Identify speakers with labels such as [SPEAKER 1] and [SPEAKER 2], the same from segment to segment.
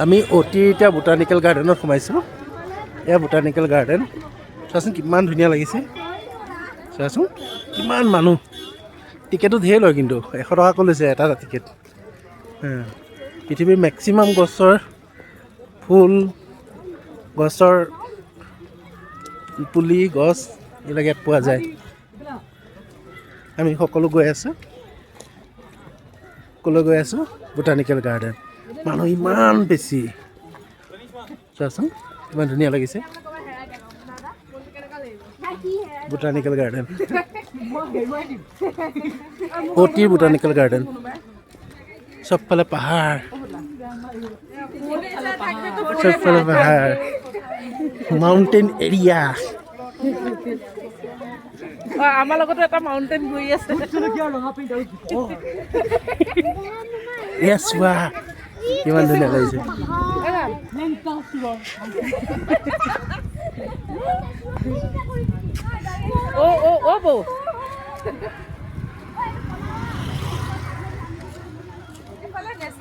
[SPEAKER 1] আমি অতি এতিয়া বোটানিকেল গাৰ্ডেনত সোমাইছোঁ। এয়া বোটানিকেল গাৰ্ডেন চোৱাচোন কিমান ধুনীয়া লাগিছে। চোৱাচোন কিমান মানুহ, টিকেটো ধেৰ লয় কিন্তু 100 টকাকৈ লৈছে এটা টিকেট। পৃথিৱীৰ মেক্সিমাম গছৰ ফুল, গছৰ পুলি, গছ এইবিলাক ইয়াত পোৱা যায়। আমি সকলো গৈ আছোঁ। ক'লৈ গৈ আছোঁ? Botanical garden. মানুহ ইমান বেছি, চোৱাচোন ইমান ধুনীয়া লাগিছে। বোটানিকেল গাৰ্ডেন, অতি বোটানিকেল গাৰ্ডেন। চবফালে পাহাৰ, চবফালে পাহাৰ, মাউণ্টেইন এৰিয়া।
[SPEAKER 2] আমাৰ লগতো এটা মাউণ্টেইন ঘূৰি আছে।
[SPEAKER 1] য়েছ, ৱাহ কিমান ধুনীয়া লাগিছে।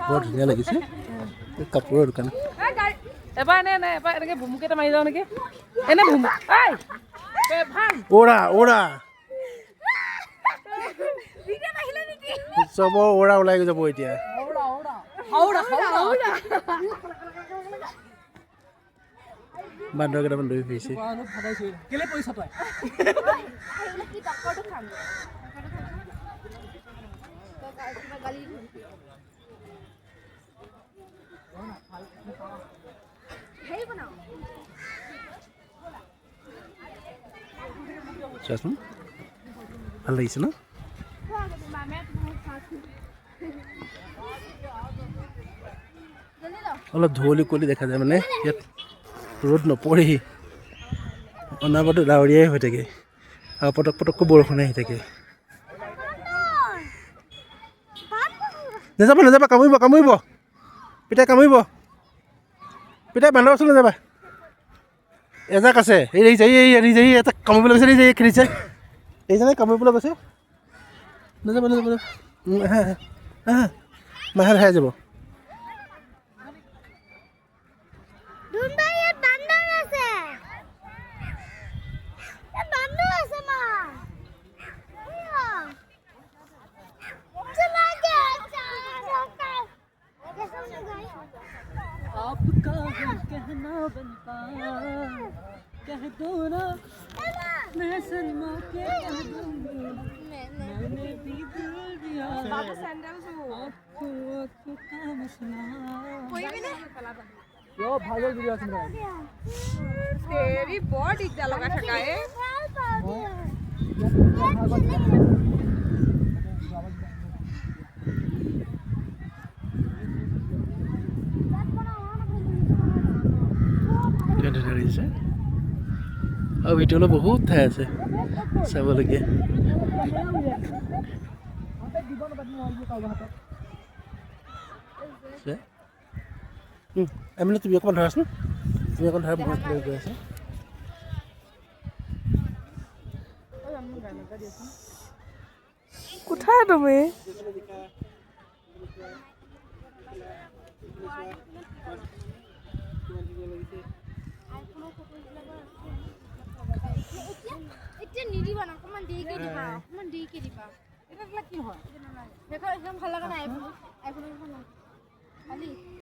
[SPEAKER 1] বৰ ধুনীয়া লাগিছে। কাপোৰৰ দোকান।
[SPEAKER 2] এবাৰ এবাৰ এনেকে ভুমুকেইটা মাৰি যাওঁ নেকি? এনে ভুমুক
[SPEAKER 1] ওৰা ওৰা চবৰ ওৰা ওলাই যাব এতিয়া। বান্দৰ কেইটামান দৌৰি ফুৰিছে। চোৱাচোন ভাল লাগিছে ন? অলপ ধুৱলি কুঁৱলী দেখা যায়, মানে ইয়াত ৰ'দ নপৰেহি, অনাবৰতে ডাৱৰীয়াই হৈ থাকে আৰু পটক পটককৈ বৰষুণ আহি থাকে। নাযাবা নাযাবা, কামুৰিব কামুৰিব, পিতাই কামুৰিব, পিতাই বান্দৰ ওচৰলৈ নাযাবা। এজাক আছে, এই এই এটা কামুৰিবলৈ গৈছে, এই খেলিছে এইজনে কামুৰিবলৈ গৈছে। নাযাবা নাযাবা, মাহে হেৰাই যাব।
[SPEAKER 2] आपका कहना बनता कह दो ना, मैं सलमा के कह दूंगी, मैंने भी दिल दिया आपको का मसला। कोई भी नहीं यो भागल वीडियो আছে না तेरी बॉडी क्या लगा ठका है।
[SPEAKER 1] আৰু ভিতৰলৈ বহুত ঠাই আছে চাবলগীয়া। আমি তুমি অকণমান ধৰাচোন, তুমি অকণ ধৰা, বহুত গৈ আছে।
[SPEAKER 2] কোথায় তুমি?
[SPEAKER 3] এতিয়া নিদিবা না, অকণমান দেৰিকে দিবা, অকণমান দেৰিকে দিবা।
[SPEAKER 2] এটা কি হয়?
[SPEAKER 3] দেখো একদম ভাল লগা নাই আইফোন ভাল লাগে খালি